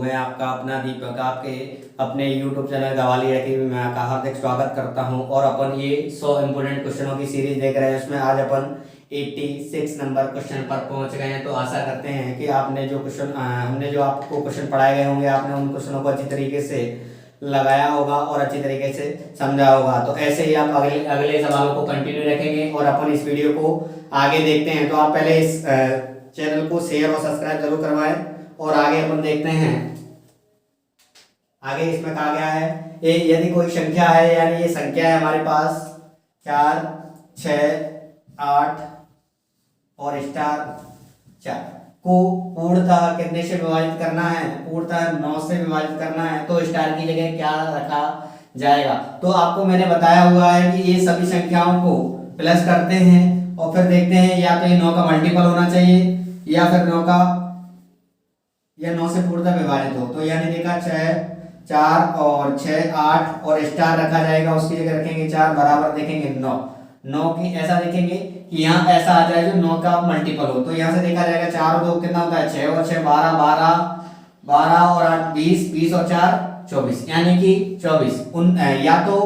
मैं आपका अपना दीपक आपके अपने YouTube चैनल गवाली अकेडमी में आपका हार्दिक स्वागत करता हूं। और अपन ये 100 इम्पोर्टेंट क्वेश्चनों की सीरीज देख रहे हैं। उसमें आज अपन 86 नंबर क्वेश्चन पर पहुंच गए हैं। तो आशा करते हैं कि आपने जो क्वेश्चन हमने जो आपको क्वेश्चन पढ़ाए गए होंगे, आपने उन क्वेश्चनों को अच्छी तरीके से लगाया होगा और अच्छी तरीके से समझा होगा। तो ऐसे ही आप अगले अगले सवालों को कंटिन्यू रखेंगे और अपन इस वीडियो को आगे देखते हैं। तो आप पहले इस चैनल को शेयर और सब्सक्राइब जरूर करवाएं और आगे अपन देखते हैं। आगे इसमें कहा गया है यदि कोई संख्या है, यानी ये संख्या है हमारे पास 4, 6, 8 और स्टार 4 को पूर्णतः कितने से विभाजित करना है? पूर्णतः 9 से विभाजित करना है। तो स्टार की जगह क्या रखा जाएगा? तो आपको मैंने बताया हुआ है कि ये सभी संख्याओं को प्लस करते हैं और फिर देखते हैं या तो ये 9 का मल्टीपल होना चाहिए या फिर 9 का या 9 से पूर्णतः विभाजित हो। तो यानी देखा 6, 4 और 6, 8 और स्टार रखा जाएगा। उसकी जगह रखेंगे 4 बराबर देखेंगे 9 की ऐसा देखेंगे कि यहाँ ऐसा आ जाए जो 9 का मल्टीपल हो। तो यहाँ से देखा जाएगा 4 और 2 कितना होता है? 6 और 6 12, 12 और 8 20, 20 और 4 24, यानी कि 24। या तो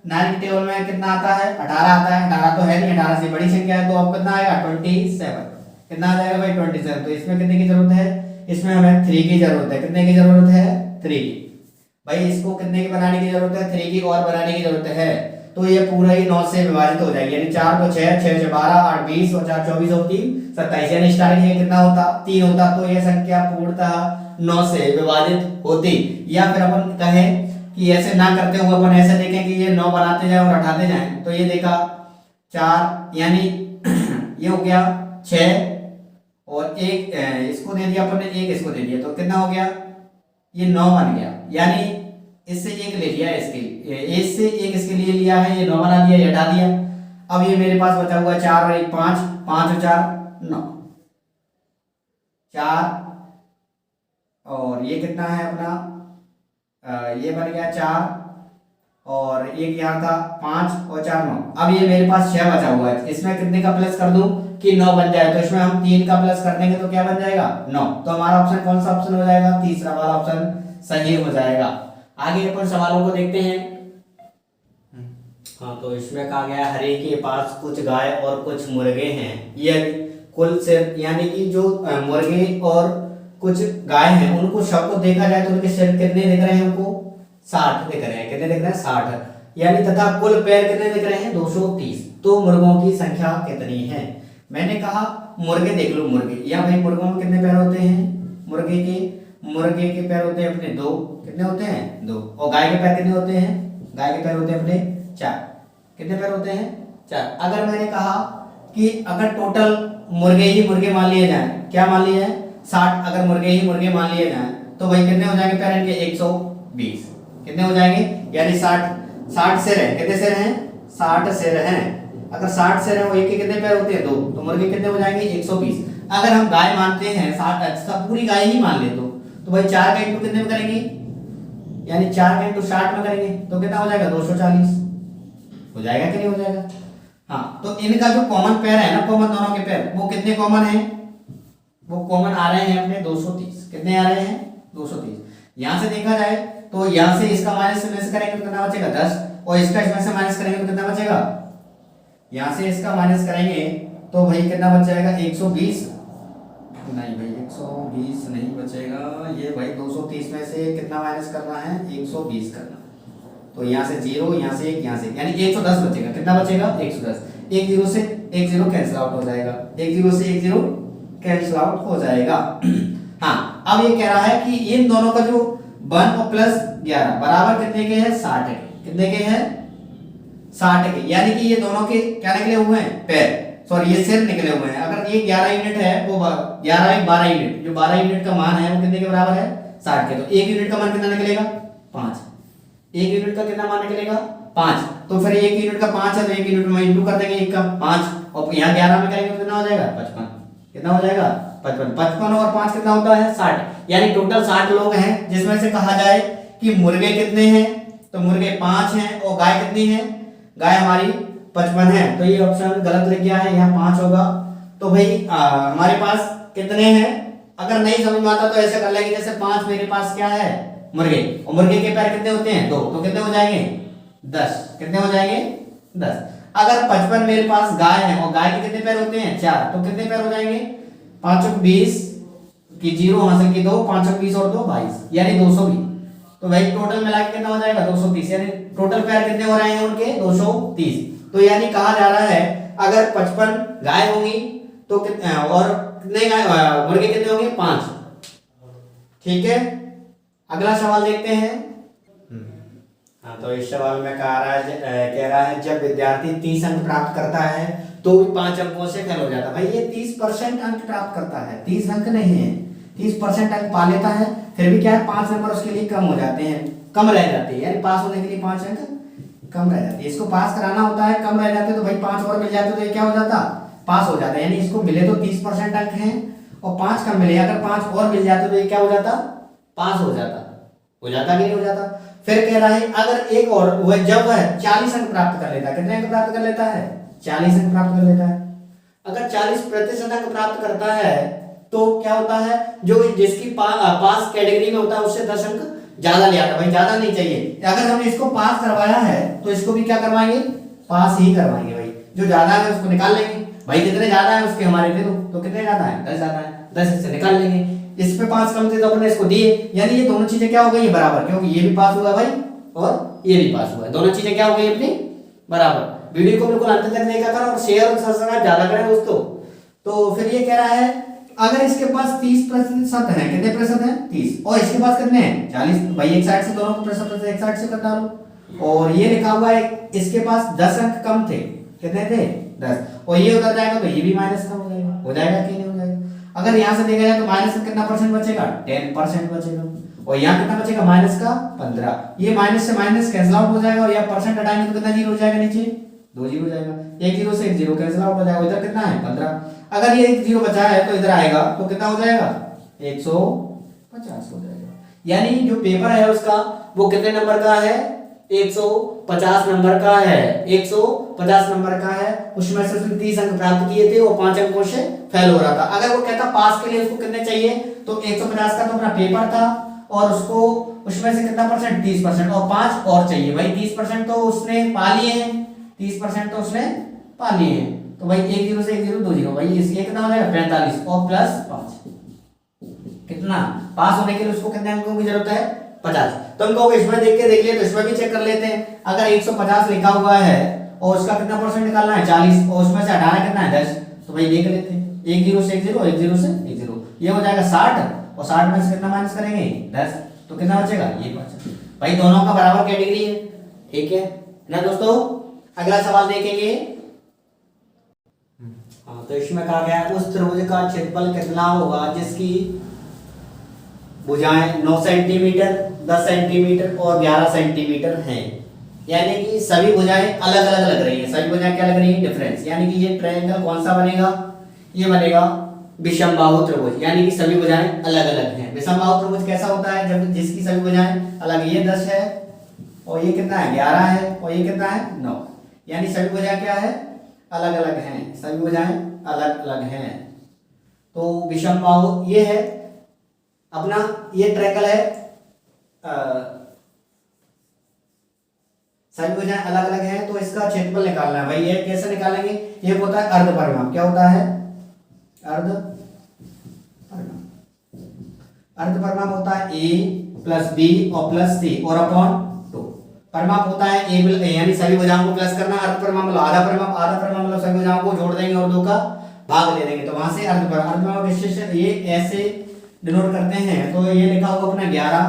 9 के टेबल में कितना आता है? 18 आता है। 18 तो है नहीं, 18 से बड़ी संख्या है तो अब कितना आएगा? 27। कितना आ जाएगा भाई? 27। तो इसमें कितने की जरूरत है? इसमें हमें 3 की जरूरत है। कितने की जरूरत है? 3 की। भाई इसको कितने की बनाने की जरूरत है? 3 की और बनाने की जरूरत है। तो ये पूरा ही 9 से विभाजित हो जाएगी। यानी 4 तो 6, 6 से 12, 8 20 और 4 24 और 3 27। यानी स्टार की कितना होता? 3 होता। तो ये संख्या पूर्णतः 9 से विभाजित होती। या फिर अपन कहें कि ऐसे ना करते हुए अपन ऐसे देखें कि ये 9 बनाते जाए और हटाते जाएं। तो ये देखा 4, यानी ये हो गया 6 और एक इसको दे दिया अपन ने, एक इसको दे दिया। तो कितना हो गया? ये 9 बन गया। यानी इससे एक ले लिया, इससे एक इसके लिए लिया है, ये 9 बना दिया, ये हटा दिया। अब ये मेरे पास बचा हुआ है 4 और 1 5, 5 और 4 9, 4 और ये कितना है अपना? ये बन गया 4 और एक यहाँ था 5 और 4 9। अब ये मेरे पास 6 बचा हुआ है। इसमें कितने का प्लस कर दूं कि 9 बन जाए? तो इसमें हम 3 का प्लस कर देंगे तो क्या बन जाएगा? 9। तो हमारा ऑप्शन कौन सा ऑप्शन हो जाएगा? तीसरा वाला ऑप्शन सही हो जाएगा। आगे अपन सवालों को देखते हैं। हाँ, तो इसमें कहा गया हरि के पास कुछ गाय और कुछ मुर्गे हैं। ये कुल सिर्फ, यानी कि जो मुर्गे और कुछ गाय हैं उनको सबको देखा जाए तो उनके सिर्फ कितने दिख रहे हैं? हमको 60 दिख रहे हैं। कितने दिख रहे हैं? 60। यानी तथा कुल पैर कितने दिख रहे हैं? 230। तो मुर्गों की संख्या कितनी है? मैंने कहा मुर्गे देख लो, मुर्गे या भाई मुर्गों में कितने पैर होते हैं? मुर्गे के पैर होते हैं अपने 2। कितने होते हैं? 2। और गाय के पैर कितने होते हैं? गाय के पैर होते हैं अपने 4। कितने पैर होते हैं? 4। अगर मैंने कहा कि अगर टोटल मुर्गे ही मुर्गे मान लिए जाए, क्या मान लिए जाए? 60। अगर मुर्गे ही मुर्गे मान लिए जाए तो भाई कितने हो जाएंगे पैर इनके? 120। कितने हो जाएंगे? यानी 60 सिर है। कितने सिर हैं? 60 सिर हैं। अगर 60 सिर है वो एक के कितने पैर होते हैं? 2। तो मुर्गे कितने हो जाएंगे? 120। अगर हम गाय मानते हैं 60, सब पूरी गाय ही मान ले तो भाई 4 का इंटू कितने में करेंगे? यानी 4 का इंटू 60 में करेंगे तो कितना हो जाएगा? 240 हो जाएगा कि नहीं हो जाएगा? हाँ, तो इनका जो कॉमन पैर है ना, कॉमन दोनों के पैर, वो कितने कॉमन है? वो कॉमन आ रहे हैं अपने 230। कितने आ रहे हैं? 230। यहां से देखा जाए तो यहां से इसका माइनस में से करेंगे तो कितना बचेगा? 10 और इसका इसमें से माइनस करेंगे तो कितना बचेगा? यहां से इसका माइनस करेंगे तो भाई कितना बच जाएगा? 120। नहीं भाई 120 नहीं बचेगा। ये भाई 230 में से कितना माइनस करना है? 120 करना। तो यहाँ से 0, यहाँ से 1, यहाँ से, यानी 110 बचेगा। कितना बचेगा? 110। 1 0 से 1 0 कैंसिल आउट हो जाएगा। 1 0 से 1 0 कैंसिल आउट हो जाएगा। हाँ, अब ये कह रहा है कि इन दोनों का जो 1 और प्लस 11 बराबर कितने के हैं? 60 के। कितने के हैं? 60 के। यानी कि ये दोनों के क्या निकले हुए हैं? पैर, सॉरी ये सिर निकले हुए हैं। अगर ये 11 यूनिट है वो 11 एक 12 यूनिट, जो 12 यूनिट का मान है वो कितने के बराबर है? 60 के। तो 1 यूनिट का मान कितना निकलेगा? 5। 1 यूनिट का कितना मान निकलेगा? 5। तो फिर 1 यूनिट का 5 है तो 1 यूनिट में इंटू कर देंगे 1 का 5 और यहाँ 11 में करेंगे तो कितना हो जाएगा? 55। कितना हो जाएगा? 55। 55 और 5 कितना होता है? 60। यानी टोटल 60 लोग हैं, जिसमें से कहा जाए कि मुर्गे कितने हैं? तो मुर्गे 5 हैं और गाय कितनी है? गाय हमारी 55 है। तो ये ऑप्शन गलत लग गया है, यहाँ 5 होगा। तो भाई हमारे पास कितने हैं? अगर नहीं समझ में आता तो ऐसे कर लेंगे, जैसे 5 मेरे पास क्या है, मुर्गे, और मुर्गे के पैर कितने होते हैं, 2, तो कितने हो जाएंगे 10, कितने हो जाएंगे 10। अगर 55 मेरे पास गाय है और गाय के कितने पैर होते हैं, 4, तो कितने पैर हो जाएंगे, 5 20 की 0 हासिल की 2, 5 20 और 2 22, यानी 220। तो भाई टोटल मिला के कितना हो जाएगा 230, यानी टोटल पैर कितने हो रहे हैं उनके 230। तो यानी कहा जा रहा है अगर 55 गाय होंगी तो और कितने गाय मुर्गे कितने होंगे 5। ठीक है, अगला सवाल देखते हैं। हाँ, तो इस सवाल में कह रहा है जब विद्यार्थी 30 अंक प्राप्त करता है तो भी 5 अंकों से फेल हो जाता है। भाई ये 30% अंक प्राप्त करता है, 30 अंक नहीं है, 30% अंक पा लेता है, फिर भी क्या है 5 नंबर उसके लिए कम हो जाते हैं, कम रह जाते हैं, यानी पास होने के लिए 5 अंक कम रह जाते हैं। इसको पास कराना होता है, कम रह जाते तो भाई 5 और मिल जाते तो ये क्या हो जाता, पास हो जाता है। यानी इसको मिले तो 30% अंक हैं और 5 कम मिले, अगर 5 और मिल जाते तो ये क्या हो जाता, पास हो जाता कि नहीं हो जाता। फिर कह रहा है अगर एक और वह जब वह 40 अंक प्राप्त कर लेता है, कितने अंक प्राप्त कर लेता है, 40 अंक प्राप्त कर लेता है। अगर 40% अंक प्राप्त करता है तो क्या होता है, जो जिसकी पास कैटेगरी में होता है उससे 10 अंक ज्यादा ले आता है। भाई ज्यादा नहीं चाहिए, अगर हमने इसको पास करवाया है तो इसको भी क्या करवाएंगे, पास ही करवाएंगे। भाई जो ज्यादा है उसको निकाल लेंगे, भाई जितने ज्यादा है उसके हमारे दे दो, तो कितने ज्यादा है 10 ज्यादा है, 10 इससे निकाल लेंगे। इस पे 5 कम थे तो अपने इसको दिए, यानी ये दोनों चीजें क्या हो गई बराबर, क्योंकि ये भी पास हुआ भाई और ये भी पास हुआ है, दोनों चीजें क्या हो गई अपनी बराबर। वीडियो को बिल्कुल अंत तक देखा करो और शेयर और सब्सक्राइब ज्यादा करें दोस्तों। तो फिर ये कह रहा है अगर इसके पास 30% है, कितने प्रतिशत है 30, और इसके पास कितने हैं 40, भाई एक साइड से दोनों को प्रतिशत एक साइड से कर डालो। और ये लिखा हुआ है इसके पास 10 अंक कम थे, कितने थे 10, और ये उधर जाएगा तो ये भी माइनस का हो जाएगा कि नहीं हो जाएगा। अगर यहाँ से देखा जाए तो माइनस का कितना परसेंट बचेगा, 10% बचेगा, और यहाँ कितना बचेगा माइनस का 15। ये माइनस से माइनस कैंसिल आउट हो जाएगा और यहाँ परसेंट हटाएंगे तो कितना जीरो हो जाएगा, नीचे 2 जीरो हो जाएगा, एक जीरो से एक जीरो कैंसिल आउट हो जाएगा, इधर कितना है 15। अगर ये एक जीरो बचा है तो इधर आएगा तो कितना हो जाएगा 150 हो जाएगा। यानी जो पेपर है उसका वो कितने नंबर का है, 150 नंबर का है, 150 नंबर का है। उसमें से उसने 30 अंक प्राप्त किए थे और 5 अंकों से फेल हो रहा था। अगर वो कहता पास के लिए उसको कितने चाहिए, तो 150 का तो अपना पेपर था और उसको उसमें से कितना परसेंट 30% और 5 और चाहिए। भाई 30% तो उसने पा लिए हैं, 30% तो उसने पा लिए हैं, तो भाई एक जीरो से एक जीरो 2 जीरो, भाई इसलिए कितना हो जाएगा 45 और प्लस 5, कितना पास होने के लिए उसको कितने अंकों की जरूरत है 50। तो हम कहोगे इसमें देख लिए तो इसमें भी चेक कर लेते हैं। अगर 150 लिखा हुआ है और उसका कितना परसेंट निकालना है 40 और उसमें से हटाना कितना है 10, तो भाई देख लेते हैं, एक जीरो से एक जीरो, एक जीरो से एक जीरो, ये हो जाएगा 60 और 60 में से कितना माइनस करेंगे 10, तो कितना बचेगा ये 5। भाई दोनों का बराबर कैटेगरी है, ठीक है ना दोस्तों। अगला सवाल देखेंगे। हाँ, तो इसमें कहा गया है उस त्रिभुज का क्षेत्रफल कितना होगा जिसकी भुजाएं 9 सेंटीमीटर, 10 सेंटीमीटर और 11 सेंटीमीटर हैं। यानी कि सभी भुजाएं अलग अलग लग रही हैं, सभी भुजाएं क्या लग रही हैं डिफरेंस। यानी कि ये ट्रायंगल कौन सा बनेगा, ये बनेगा विषमबाहु त्रिभुज, यानी कि सभी भुजाएं अलग अलग हैं। विषमबाहु त्रिभुज कैसा होता है, जब जिसकी सभी भुजाएं अलग, ये 10 है और ये कितना है 11 है और ये कितना है 9, यानी सभी भुजाएं क्या है अलग अलग हैं, सभी भुजाएं अलग अलग हैं। तो विषमबाहु ये है अपना, ये ट्रायंगल है, सभी भुजाएं अलग अलग हैं, तो इसका क्षेत्रफल निकालना है। भाई ये कैसे निकालेंगे, ये होता है अर्ध परिमाप। क्या होता है अर्ध परिमाप, अर्ध परिमाप होता है a प्लस बी और प्लस सी और अपॉन 2। परिमाप होता है a यानी सभी भुजाओं को प्लस करना, अर्ध परिमाप मतलब आधा परिमाप, आधा परिमाप मतलब सभी भुजाओं को जोड़ देंगे और 2 का भाग ले देंगे, तो वहां से अर्ध परिमाप विशेषण ये ऐसे डिनोट करते हैं। तो ये लिखा होगा अपना 11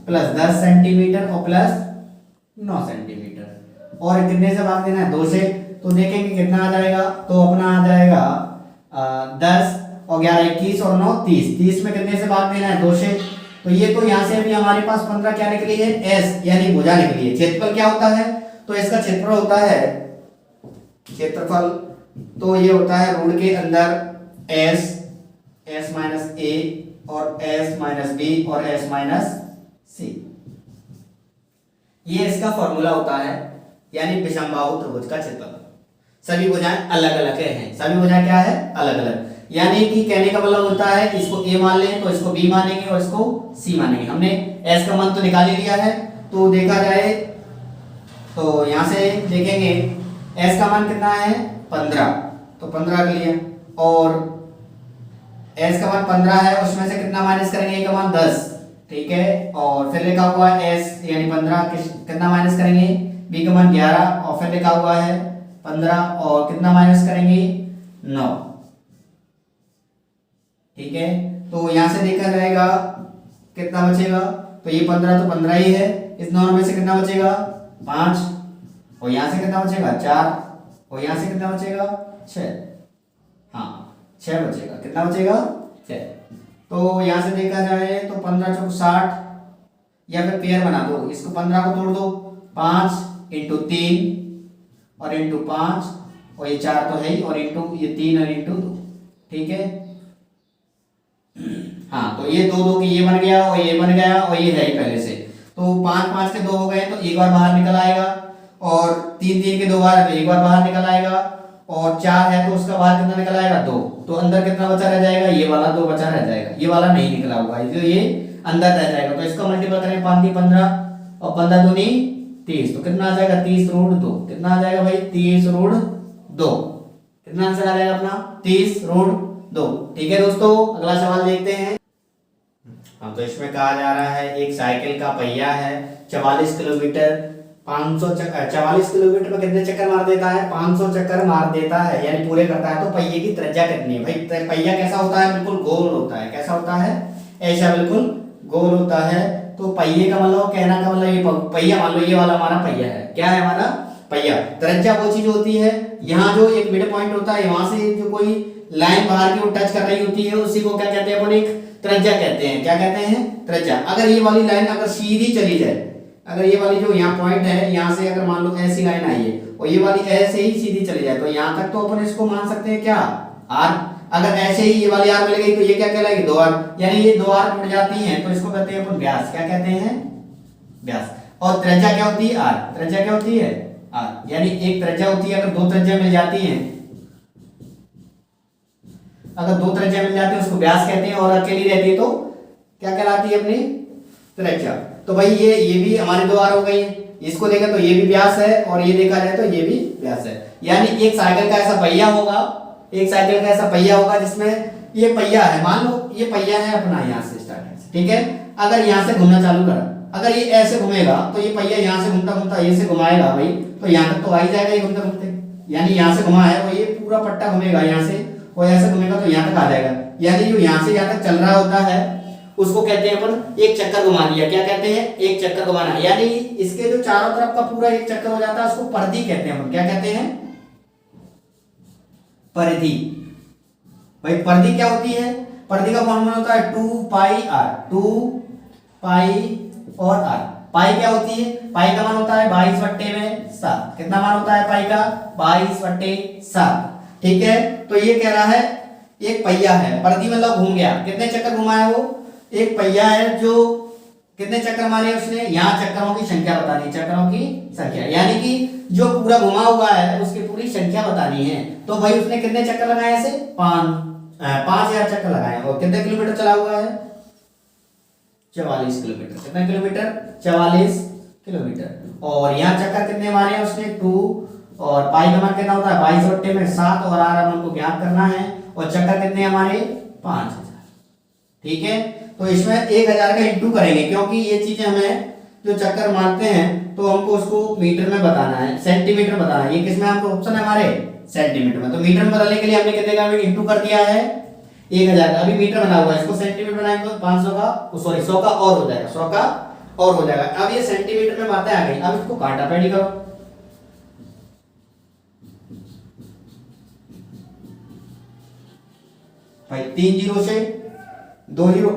प्लस 10 सेंटीमीटर और प्लस 9 सेंटीमीटर, और कितने से भाग देना है 2 से, तो देखेंगे कितना आ जाएगा, तो अपना आ जाएगा 10 और 11 21 और 9 30, 30 में कितने से भाग देना है 2 से, तो ये तो यहाँ से भी हमारे पास 15 क्या निकली है s यानी भुजा निकली है। क्षेत्रफल क्या होता है, तो इसका क्षेत्रफल होता है क्षेत्रफल, तो ये होता है ऋण के अंदर s माइनस a और s माइनस b और s माइनस c, ये इसका फॉर्मूला होता है। यानी विषमबाहु त्रिभुज का क्षेत्रफल, सभी भुजाएं अलग अलग हैं, सभी भुजाएं क्या है अलग अलग। यानी कि कहने का मतलब होता है इसको ए मान लें तो इसको बी मानेंगे और इसको सी मानेंगे। हमने एस का मान तो निकाल ही लिया है, तो देखा जाए तो यहाँ से देखेंगे एस का मान कितना है 15, तो 15 के लिए, और एस का मान 15 है, उसमें से कितना माइनस करेंगे, ए का मान 10, ठीक है। और फिर लिखा हुआ है एस यानी 15 कितना माइनस करेंगे, बी का मान 11, और फिर लिखा हुआ है 15 और कितना माइनस करेंगे 9, ठीक है। तो यहाँ से देखा जाएगा कितना बचेगा, तो ये 15 तो 15 ही है, इस दोनों में से कितना बचेगा 5, और यहाँ से कितना बचेगा 4, और यहाँ से कितना बचेगा 6, हाँ 6 बचेगा, कितना बचेगा 6। तो यहाँ से देखा जाए तो 15 चौक 60, या फिर पेयर बना दो, इसको 15 को तोड़ दो, 5 इंटू 3 और इंटू 5, और ये 4 तो है ही, और इंटू ये 3 और इंटू 2, ठीक है। हाँ तो ये 2 2 की ये बन गया और ये बन गया, और ये है ही पहले से, तो 5 5 के 2 हो गए तो एक बार बाहर निकल आएगा, और 3 3 के 2 बार है तो एक बार बाहर निकल आएगा, और 4 है तो उसका बाहर कितना निकल आएगा 2, तो अंदर कितना बचा रह जाएगा, ये वाला 2 बचा रह जाएगा, ये वाला नहीं निकला हुआ है, तो ये अंदर रह जाएगा। तो इसको मल्टीपल करें 5 3 15 और 15 दूनी 30, तो कितना आ जाएगा 30 रूट 2, कितना आ जाएगा भाई 30 रूट 2, कितना आंसर आ जाएगा अपना 30 रूट 2, ठीक है दोस्तों। अगला सवाल देखते हैं। हाँ तो इसमें कहा जा रहा है एक साइकिल का पहिया है 44 किलोमीटर 44 किलोमीटर में कितने चक्कर मार देता है, 500 चक्कर मार देता है, यानी पूरे करता है। तो पहिए की त्रिज्या कितनी है भाई, पहिया कैसा होता है, बिल्कुल गोल होता है, कैसा होता है, ऐसा बिल्कुल गोल होता है। तो पहिए का मतलब कहना का मतलब ये पहिया, मान लो ये वाला हमारा पहिया है, क्या है हमारा पहिया। त्रिज्या वो चीज होती है, यहाँ जो एक मिड पॉइंट होता है, वहां से जो कोई लाइन बाहर की टच कर रही होती है, उसी को क्या कहते हैं अपन, एक त्रिज्या कहते हैं, क्या कहते हैं त्रिज्या। अगर ये वाली लाइन अगर सीधी चली जाए, अगर ये वाली जो यहाँ पॉइंट है, यहाँ से अगर मान लो ऐसी लाइन आई है और ये वाली ऐसे ही सीधी चली जाए, तो यहाँ तक तो अपन इसको मान सकते हैं क्या आर। अगर ऐसे ही ये वाली आर मिल गई तो ये क्या कहलाएगी 2 आर, यानी ये 2 आर टूट जाती हैं, तो इसको कहते हैं अपन व्यास, क्या कहते हैं व्यास। और त्रिज्या क्या होती है आर, त्रिज्या क्या होती है आर, यानी एक त्रिज्या होती है, अगर 2 त्रिज्या मिल जाती हैं, अगर 2 त्रिज्या मिल जाती है उसको व्यास कहते हैं, और अकेली रहती है तो क्या कहलाती है अपनी त्रिज्या। तो भाई ये भी हमारी 2 आर हो गई है, इसको देखें तो ये भी व्यास है, और ये देखा जाए तो ये भी व्यास है। यानी एक साइकिल का ऐसा पहिया होगा, एक साइकिल का ऐसा पहिया होगा जिसमें ये पहिया है, मान लो ये पहिया है अपना यहाँ से स्टार्टिंग से, ठीक है। अगर यहाँ से घूमना चालू करा, अगर ये ऐसे घूमेगा तो ये पहिया यहाँ से घूमता घूमता ये से घुमाएगा भाई, तो यहाँ तक तो आ ही जाएगा ये घूमते घूमते, यानी यहाँ से घुमा है और ये पूरा पट्टा घूमेगा यहाँ से, और ऐसे घूमेगा तो यहाँ तक आ जाएगा। यानी जो यहाँ से यहाँ तक चल रहा होता है उसको कहते हैं अपन एक चक्कर घुमा दिया, क्या कहते हैं एक चक्कर घुमाना, यानी इसके जो चारों तरफ का पूरा एक चक्कर हो जाता है उसको परिधि कहते हैं अपन, क्या कहते हैं परिधि। भाई परिधि क्या होती है, परिधि का फॉर्मूला होता है 2 पाई आर, 2 पाई और आर। पाई क्या होती है, पाई का मान होता है 22/7, कितना मान होता है पाई का 22/7, ठीक है। तो ये कह रहा है एक पहिया है, परिधि मतलब घूम गया, कितने चक्कर घुमाया वो, एक पहिया है जो कितने चक्कर मारे उसने, यहाँ चक्करों की संख्या बतानी है, चक्करों की संख्या, यानी कि जो पूरा घुमा हुआ है उसकी पूरी संख्या बतानी है। तो भाई उसने कितने चक्कर लगाए ऐसे 5000 चक्कर लगाए, और कितने किलोमीटर चला हुआ है 44 किलोमीटर, कितने किलोमीटर 44 किलोमीटर। और यहाँ चक्कर कितने मारे हैं उसने 2, और पाई का मान कितना होता है 22/7, और आर हमको ज्ञात करना है, और चक्कर कितने हमारे 5000, ठीक है। तो इसमें 1000 का इंटू करेंगे, क्योंकि ये चीजें हमें जो चक्कर मारते हैं तो हमको उसको मीटर में बताना है, सेंटीमीटर बताना है। ये किसमें हमको ऑप्शन है हमारे सेंटीमीटर में, तो मीटर में बदलने के लिए हमने कितने का इंटू कर दिया है 1000 का, अभी मीटर बना हुआ है, इसको सेंटीमीटर बनाएंगे तो 500 का सॉरी 100 का और हो जाएगा, 100 का और हो जाएगा। अब ये सेंटीमीटर में बातें आ गई, अब इसको काटा पेड़ी करो, भाई 3 0 से 2 0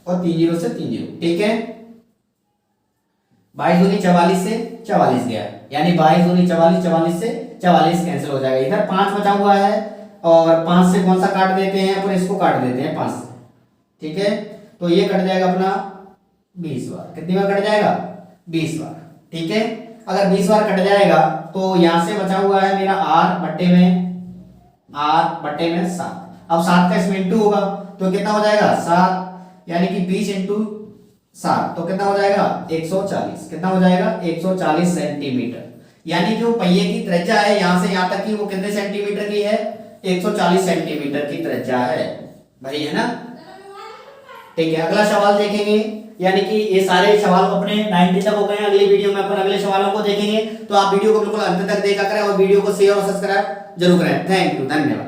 और 3 0 से 3 0, ठीक है। 22 दूनी 44 से 44 गया, यानी 22 दूनी 44, 44 से 44 कैंसिल हो जाएगा। इधर 5 बचा हुआ है, और 5 से कौन सा काट देते हैं अपन, इसको काट देते हैं 5 से, ठीक है। तो ये कट जाएगा अपना 20 बार, कितनी बार कट जाएगा 20 बार, ठीक है। अगर 20 बार कट जाएगा तो यहां से बचा हुआ है मेरा r बट्टे में 7, अब 7 का इसमें इंटू होगा तो कितना हो जाएगा 7 यानी कि 20 इंटू 7 तो कितना हो जाएगा 140। कितना हो जाएगा 140 सेंटीमीटर। यानी जो पहिए की त्रिज्या है यहां से यहां तक की वो कितने सेंटीमीटर की है 140 सेंटीमीटर की त्रिज्या है भाई, है ना। ठीक है, अगला सवाल देखेंगे। यानी कि ये सारे सवाल अपने 90 तक हो गए हैं। अगली वीडियो में अपन अगले सवालों को देखेंगे। तो आप वीडियो को बिल्कुल अंत तक देखा करें और वीडियो को शेयर और सब्सक्राइब जरूर करें। थैंक यू, धन्यवाद।